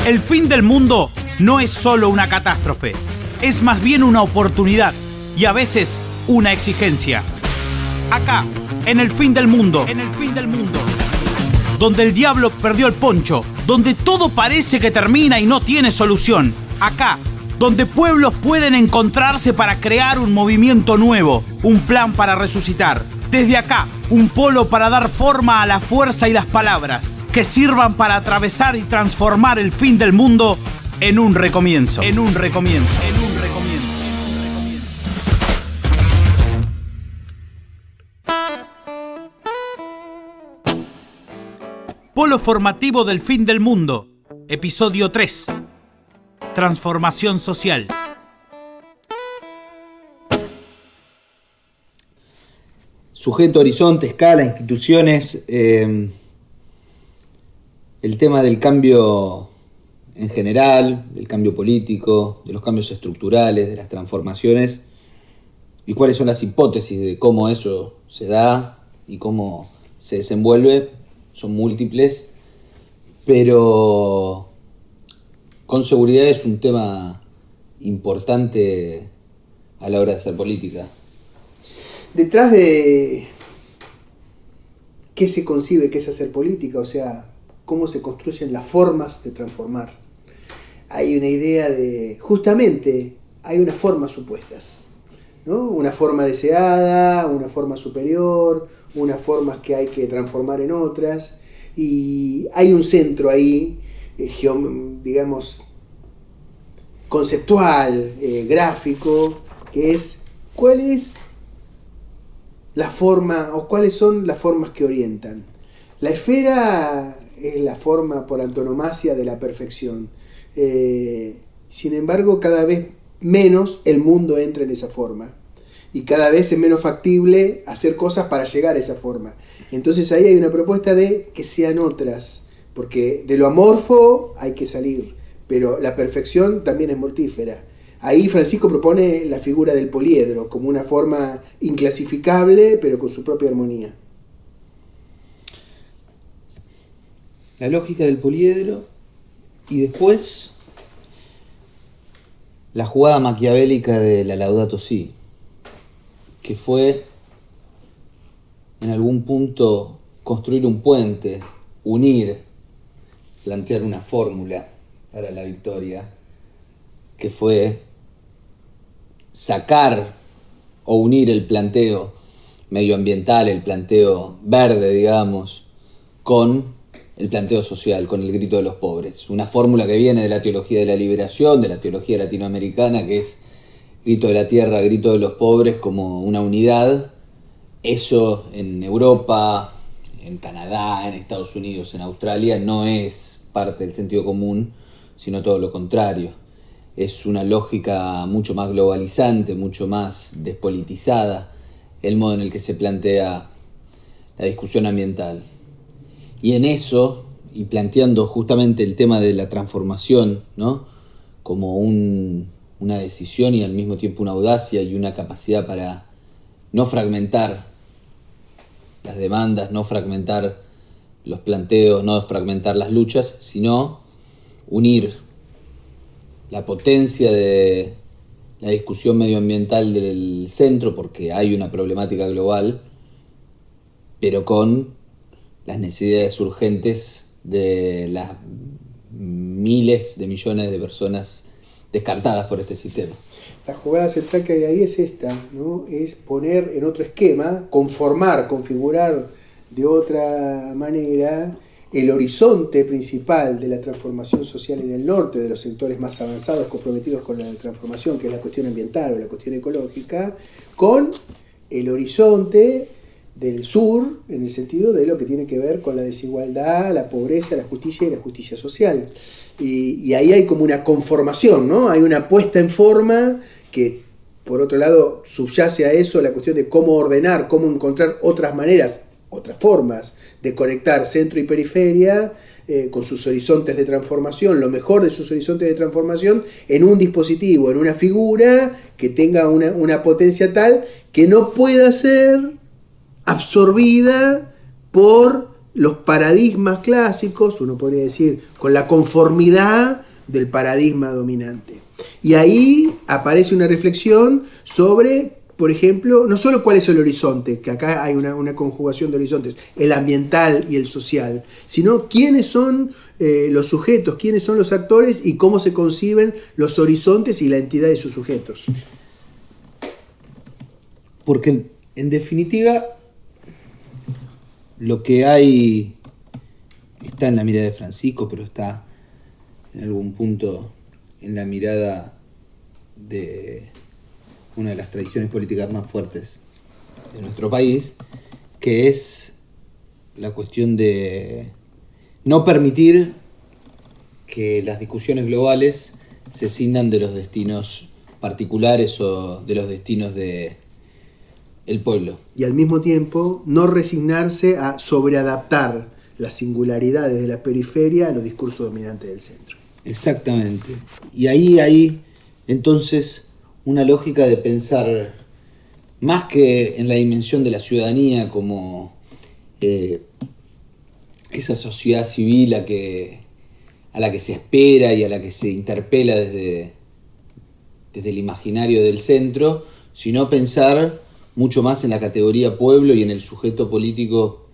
El fin del mundo no es solo una catástrofe, es más bien una oportunidad y a veces una exigencia. Acá, en el fin del mundo, donde el diablo perdió el poncho, donde todo parece que termina y no tiene solución. Acá, donde pueblos pueden encontrarse para crear un movimiento nuevo, un plan para resucitar. Desde acá, un polo para dar forma a la fuerza y las palabras, que sirvan para atravesar y transformar el fin del mundo en un recomienzo. Polo formativo del fin del mundo, episodio 3. Transformación social. Sujeto, horizonte, escala, instituciones. El tema del cambio en general, del cambio político, de los cambios estructurales, de las transformaciones, y cuáles son las hipótesis de cómo eso se da y cómo se desenvuelve, son múltiples, pero con seguridad es un tema importante a la hora de hacer política. Detrás de qué se concibe que es hacer política, o sea, cómo se construyen las formas de transformar, hay una idea de, justamente, hay unas formas supuestas, ¿no? Una forma deseada, una forma superior, unas formas que hay que transformar en otras, y hay un centro ahí, digamos, conceptual, gráfico, que es cuál es la forma o cuáles son las formas que orientan. La esfera es la forma por antonomasia de la perfección. Sin embargo, cada vez menos el mundo entra en esa forma. Y cada vez es menos factible hacer cosas para llegar a esa forma. Entonces ahí hay una propuesta de que sean otras. Porque de lo amorfo hay que salir. Pero la perfección también es mortífera. Ahí Francisco propone la figura del poliedro como una forma inclasificable, pero con su propia armonía. La lógica del poliedro y después la jugada maquiavélica de la Laudato Si, que fue en algún punto construir un puente, unir, plantear una fórmula para la victoria, que fue sacar o unir el planteo medioambiental, el planteo verde, digamos, con el planteo social, con el grito de los pobres. Una fórmula que viene de la teología de la liberación, de la teología latinoamericana, que es grito de la tierra, grito de los pobres como una unidad. Eso en Europa, en Canadá, en Estados Unidos, en Australia, no es parte del sentido común, sino todo lo contrario. Es una lógica mucho más globalizante, mucho más despolitizada, el modo en el que se plantea la discusión ambiental. Y en eso, y planteando justamente el tema de la transformación, ¿no?, como una decisión y al mismo tiempo una audacia y una capacidad para no fragmentar las demandas, no fragmentar los planteos, no fragmentar las luchas, sino unir la potencia de la discusión medioambiental del centro, porque hay una problemática global, pero con las necesidades urgentes de las miles de millones de personas descartadas por este sistema. La jugada central que hay ahí es esta, ¿no? Es poner en otro esquema, conformar, configurar de otra manera el horizonte principal de la transformación social en el norte, de los sectores más avanzados comprometidos con la transformación, que es la cuestión ambiental o la cuestión ecológica, con el horizonte del sur, en el sentido de lo que tiene que ver con la desigualdad, la pobreza, la justicia y la justicia social. Y ahí hay como una conformación, ¿no? Hay una puesta en forma que, por otro lado, subyace a eso la cuestión de cómo ordenar, cómo encontrar otras maneras, otras formas de conectar centro y periferia con sus horizontes de transformación, lo mejor de sus horizontes de transformación en un dispositivo, en una figura que tenga una potencia tal que no pueda ser absorbida por los paradigmas clásicos, uno podría decir, con la conformidad del paradigma dominante. Y ahí aparece una reflexión sobre, por ejemplo, no solo cuál es el horizonte, que acá hay una conjugación de horizontes, el ambiental y el social, sino quiénes son los sujetos, quiénes son los actores y cómo se conciben los horizontes y la entidad de sus sujetos. Porque, en definitiva, lo que hay está en la mirada de Francisco, pero está en algún punto en la mirada de una de las tradiciones políticas más fuertes de nuestro país, que es la cuestión de no permitir que las discusiones globales se cindan de los destinos particulares o de los destinos del pueblo. Y al mismo tiempo no resignarse a sobreadaptar las singularidades de la periferia a los discursos dominantes del centro. Exactamente. Y ahí hay entonces una lógica de pensar más que en la dimensión de la ciudadanía como esa sociedad civil a la que se espera y a la que se interpela desde el imaginario del centro, sino pensar mucho más en la categoría pueblo y en el sujeto político,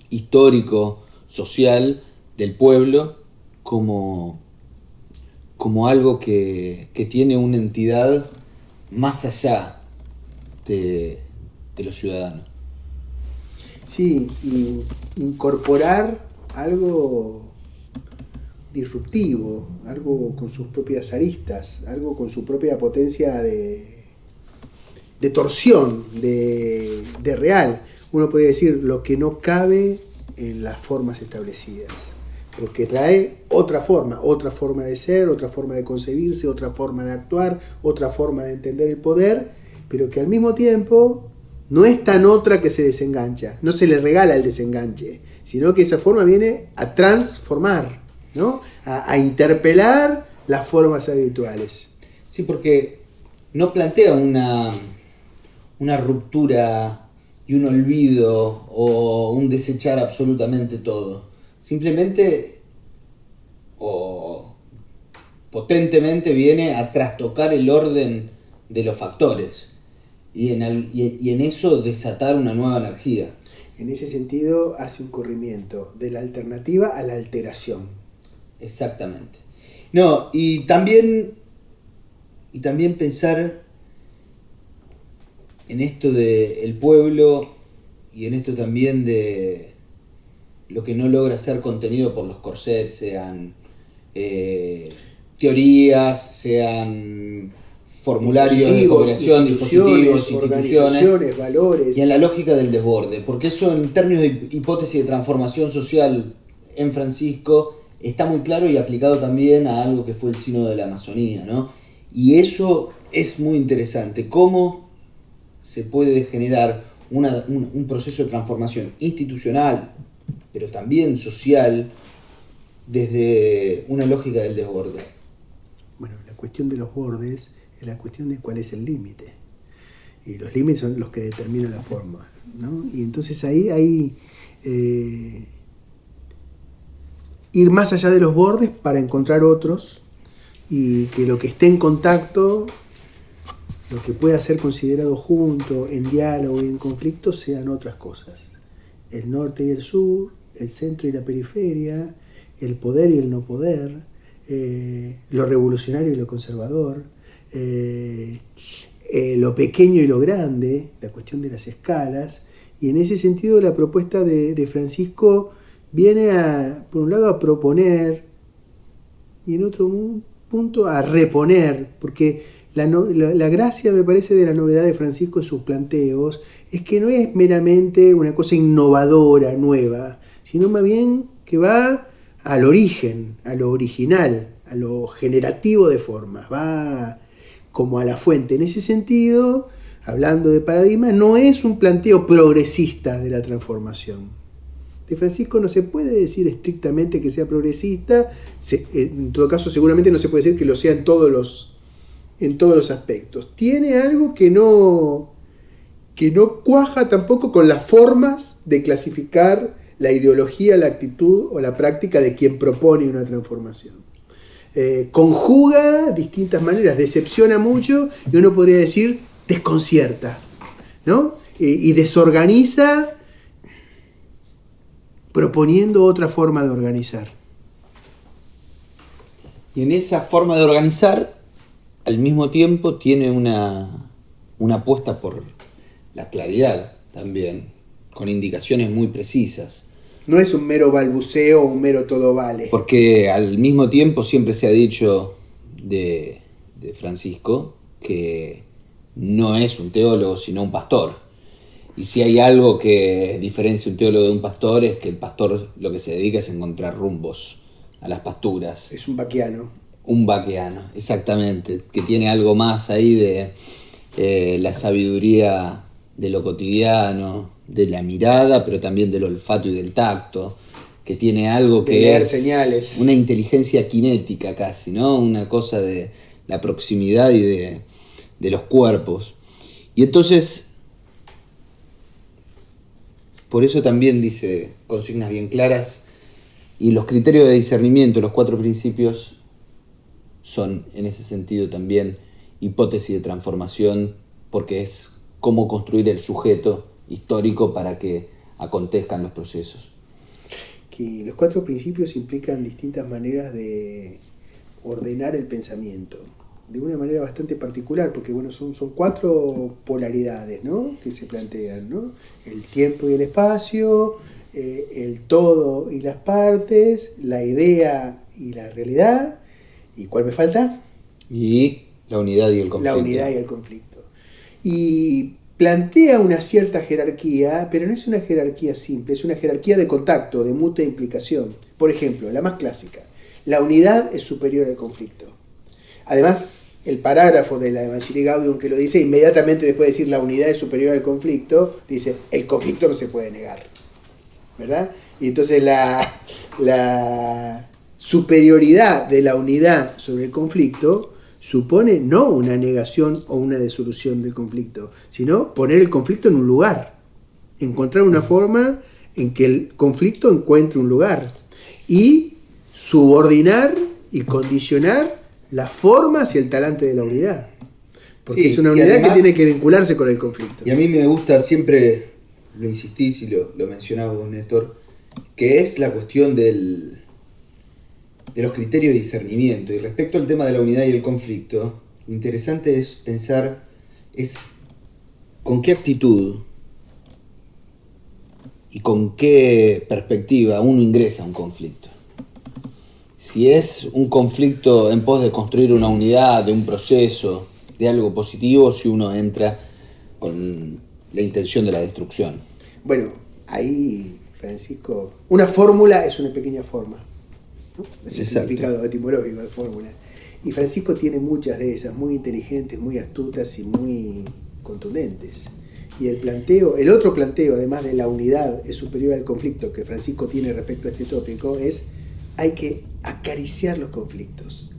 histórico, social del pueblo como algo que tiene una entidad más allá de los ciudadanos. Sí, y incorporar algo disruptivo, algo con sus propias aristas, algo con su propia potencia de torsión, de real. Uno podría decir lo que no cabe en las formas establecidas, pero que trae otra forma de ser, otra forma de concebirse, otra forma de actuar, otra forma de entender el poder, pero que al mismo tiempo no es tan otra que se desengancha, no se le regala el desenganche, sino que esa forma viene a transformar, ¿no? a interpelar las formas habituales. Sí, porque no plantea una ruptura y un olvido o un desechar absolutamente todo. Simplemente o potentemente viene a trastocar el orden de los factores y en eso desatar una nueva energía. En ese sentido hace un corrimiento de la alternativa a la alteración. Exactamente. No, y también pensar en esto del pueblo y en esto también de lo que no logra ser contenido por los corsets, sean teorías, sean formularios de cooperación, dispositivos, instituciones, valores. Y en la lógica del desborde, porque eso en términos de hipótesis de transformación social en Francisco está muy claro y aplicado también a algo que fue el Sínodo de la Amazonía, ¿no? Y eso es muy interesante, cómo se puede generar un proceso de transformación institucional, pero también social, desde una lógica del desborde. Bueno, la cuestión de los bordes es la cuestión de cuál es el límite. Y los límites son los que determinan la forma, ¿no? Y entonces ahí hay ir más allá de los bordes para encontrar otros y que lo que esté en contacto, lo que pueda ser considerado junto, en diálogo y en conflicto, sean otras cosas. El norte y el sur, el centro y la periferia, el poder y el no poder, lo revolucionario y lo conservador, lo pequeño y lo grande, la cuestión de las escalas. Y en ese sentido la propuesta de Francisco viene por un lado a proponer y en otro punto a reponer, porque la gracia, me parece, de la novedad de Francisco en sus planteos es que no es meramente una cosa innovadora, nueva, sino más bien que va al origen, a lo original, a lo generativo de formas, va como a la fuente. En ese sentido, hablando de paradigma, no es un planteo progresista de la transformación. De Francisco no se puede decir estrictamente que sea progresista, en todo caso seguramente no se puede decir que lo sea en todos los aspectos. Tiene algo que no cuaja tampoco con las formas de clasificar la ideología, la actitud o la práctica de quien propone una transformación. Conjuga distintas maneras, decepciona mucho y uno podría decir desconcierta, ¿no? Y desorganiza proponiendo otra forma de organizar. Y en esa forma de organizar, al mismo tiempo tiene una apuesta por la claridad también, con indicaciones muy precisas. No es un mero balbuceo o un mero todo vale. Porque al mismo tiempo siempre se ha dicho de Francisco que no es un teólogo sino un pastor. Y si hay algo que diferencia un teólogo de un pastor es que el pastor lo que se dedica es encontrar rumbos a las pasturas. Es un vaquiano. Un vaqueano, exactamente, que tiene algo más ahí de la sabiduría de lo cotidiano, de la mirada, pero también del olfato y del tacto, que tiene algo que leer es señales. Una inteligencia kinética casi, ¿no? Una cosa de la proximidad y de los cuerpos. Y entonces, por eso también dice consignas bien claras, y los criterios de discernimiento, los 4 principios, son en ese sentido también hipótesis de transformación, porque es cómo construir el sujeto histórico para que acontezcan los procesos. Que los 4 principios implican distintas maneras de ordenar el pensamiento, de una manera bastante particular, porque bueno, son 4 polaridades, ¿no?, que se plantean, ¿no? El tiempo y el espacio, el todo y las partes, la idea y la realidad. ¿Y cuál me falta? Y la unidad y el conflicto. La unidad y el conflicto. Y plantea una cierta jerarquía, pero no es una jerarquía simple, es una jerarquía de contacto, de mutua implicación. Por ejemplo, la más clásica, la unidad es superior al conflicto. Además, el parágrafo de la Evangelii Gaudium que lo dice, inmediatamente después de decir la unidad es superior al conflicto, dice, el conflicto no se puede negar, ¿verdad? Y entonces la superioridad de la unidad sobre el conflicto supone no una negación o una desolución del conflicto, sino poner el conflicto en un lugar, encontrar una forma en que el conflicto encuentre un lugar y subordinar y condicionar la forma hacia el talante de la unidad, porque sí, es una unidad además, que tiene que vincularse con el conflicto. Y a mí me gusta, siempre lo insistís y lo mencionabas vos, Néstor, que es la cuestión de los criterios de discernimiento. Y respecto al tema de la unidad y el conflicto, lo interesante es pensar con qué actitud y con qué perspectiva uno ingresa a un conflicto. Si es un conflicto en pos de construir una unidad, de un proceso, de algo positivo, si uno entra con la intención de la destrucción. Bueno, ahí, Francisco, una fórmula es una pequeña forma, ¿no? Ese es el significado etimológico de fórmula. Y Francisco tiene muchas de esas, muy inteligentes, muy astutas y muy contundentes. Y el otro planteo, además de la unidad es superior al conflicto que Francisco tiene respecto a este tópico, es hay que acariciar los conflictos.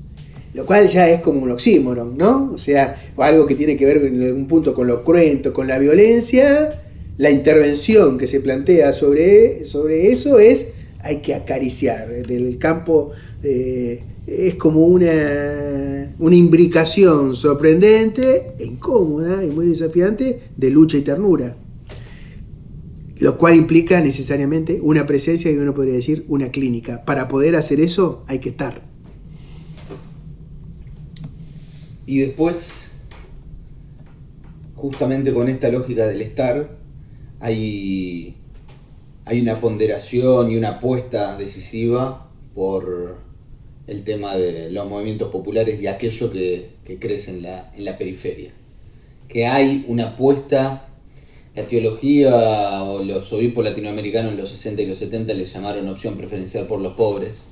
Lo cual ya es como un oxímoron, ¿no? O sea, algo que tiene que ver en algún punto con lo cruento, con la violencia. La intervención que se plantea sobre eso es hay que acariciar. Del campo es como una imbricación sorprendente e incómoda y muy desafiante de lucha y ternura. Lo cual implica necesariamente una presencia y uno podría decir una clínica. Para poder hacer eso hay que estar. Y después, justamente con esta lógica del estar, hay una ponderación y una apuesta decisiva por el tema de los movimientos populares y aquello que crece en la periferia. Que hay una apuesta. La teología o los obispos latinoamericanos en los 60 y los 70 les llamaron opción preferencial por los pobres,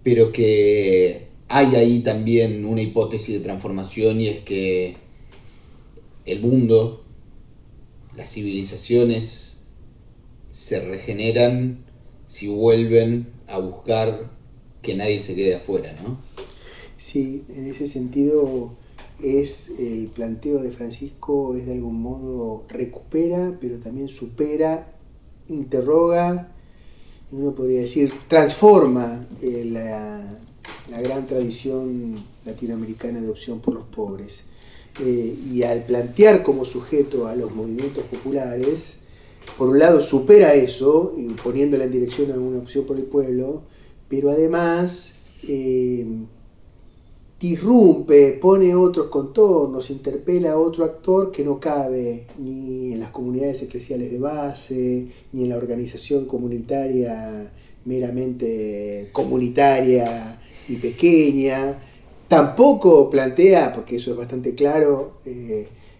pero que hay ahí también una hipótesis de transformación, y es que el mundo, las civilizaciones se regeneran si vuelven a buscar que nadie se quede afuera, ¿no? Sí, en ese sentido es el planteo de Francisco, es de algún modo recupera, pero también supera interroga, uno podría decir, transforma la gran tradición latinoamericana de opción por los pobres. Y al plantear como sujeto a los movimientos populares, por un lado supera eso, imponiéndola en dirección a una opción por el pueblo, pero además disrumpe, pone otros contornos, interpela a otro actor que no cabe ni en las comunidades eclesiales de base, ni en la organización comunitaria meramente comunitaria y pequeña. Tampoco plantea, porque eso es bastante claro,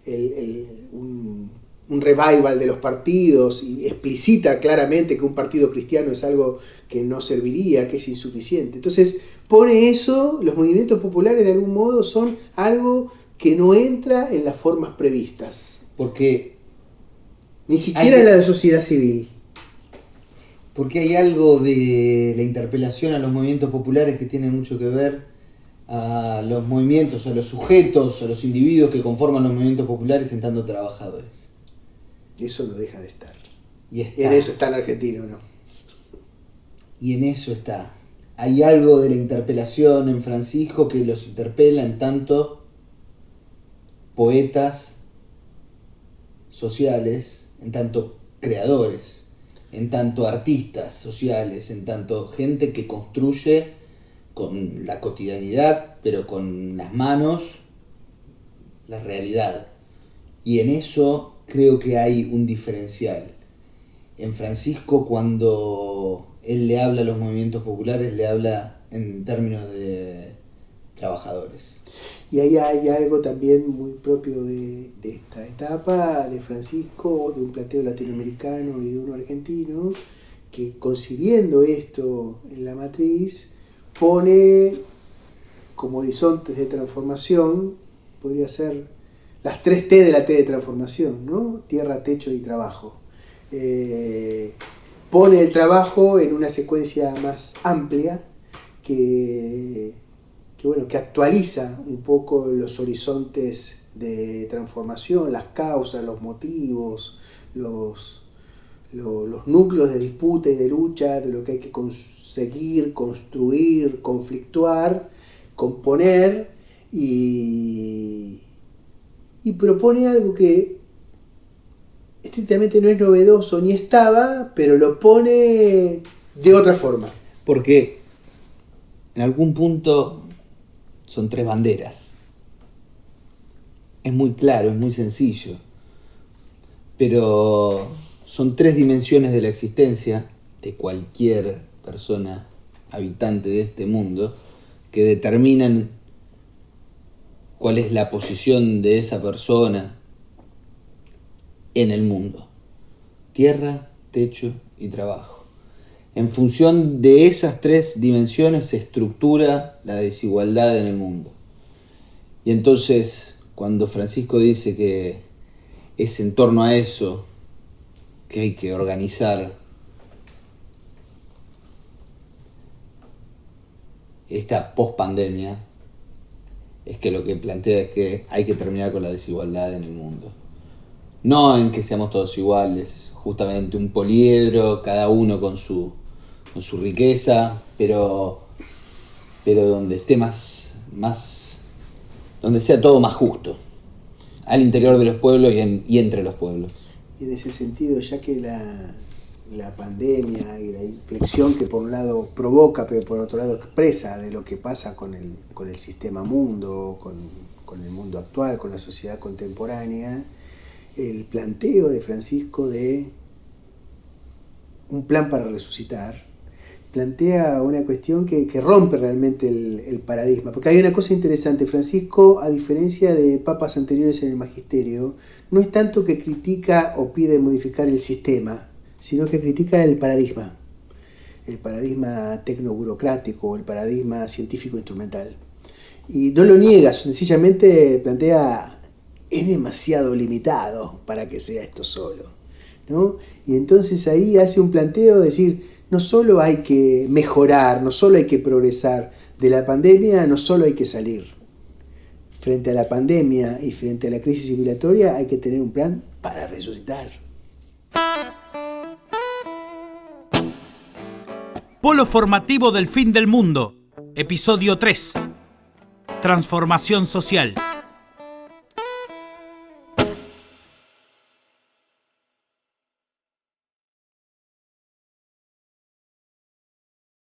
un revival de los partidos y explicita claramente que un partido cristiano es algo que no serviría, que es insuficiente. Entonces pone eso, los movimientos populares de algún modo son algo que no entra en las formas previstas. Porque ni siquiera en la sociedad civil. Porque hay algo de la interpelación a los movimientos populares que tiene mucho que ver a los movimientos, a los sujetos, a los individuos que conforman los movimientos populares en tanto trabajadores. Eso no deja de estar. Y en eso está en Argentina, ¿no? Y en eso está. Hay algo de la interpelación en Francisco que los interpela en tanto poetas sociales, en tanto creadores, en tanto artistas sociales, en tanto gente que construye con la cotidianidad, pero con las manos, la realidad. Y en eso creo que hay un diferencial. En Francisco, cuando él le habla a los movimientos populares, le habla en términos de trabajadores. Y ahí hay algo también muy propio de esta etapa de Francisco, de un planteo latinoamericano y de uno argentino, que concibiendo esto en la matriz, pone como horizontes de transformación, podría ser las 3 T de la T de transformación, ¿no? Tierra, techo y trabajo. Pone el trabajo en una secuencia más amplia que actualiza un poco los horizontes de transformación, las causas, los motivos, los núcleos de disputa y de lucha, de lo que hay que conseguir, construir, conflictuar, componer, y propone algo que estrictamente no es novedoso ni estaba, pero lo pone de otra forma. Porque en algún punto son 3 banderas. Es muy claro, es muy sencillo. Pero son 3 dimensiones de la existencia de cualquier persona habitante de este mundo que determinan cuál es la posición de esa persona en el mundo. Tierra, techo y trabajo. En función de esas 3 dimensiones se estructura la desigualdad en el mundo. Y entonces, cuando Francisco dice que es en torno a eso que hay que organizar esta pospandemia, es que lo que plantea es que hay que terminar con la desigualdad en el mundo. No en que seamos todos iguales, justamente un poliedro, cada uno con su riqueza, pero donde esté más donde sea todo más justo, al interior de los pueblos y entre los pueblos. Y en ese sentido, ya que la pandemia y la inflexión que por un lado provoca, pero por otro lado expresa de lo que pasa con el sistema mundo, con el mundo actual, con la sociedad contemporánea, el planteo de Francisco de un plan para resucitar, plantea una cuestión que rompe realmente el paradigma. Porque hay una cosa interesante, Francisco, a diferencia de papas anteriores en el magisterio, no es tanto que critica o pide modificar el sistema, sino que critica el paradigma tecnoburocrático, el paradigma científico-instrumental. Y no lo niega, sencillamente plantea, es demasiado limitado para que sea esto solo, ¿no? Y entonces ahí hace un planteo de decir, no solo hay que mejorar, no solo hay que progresar, de la pandemia no solo hay que salir. Frente a la pandemia y frente a la crisis civilizatoria hay que tener un plan para resucitar. Polo formativo del fin del mundo. Episodio 3. Transformación social.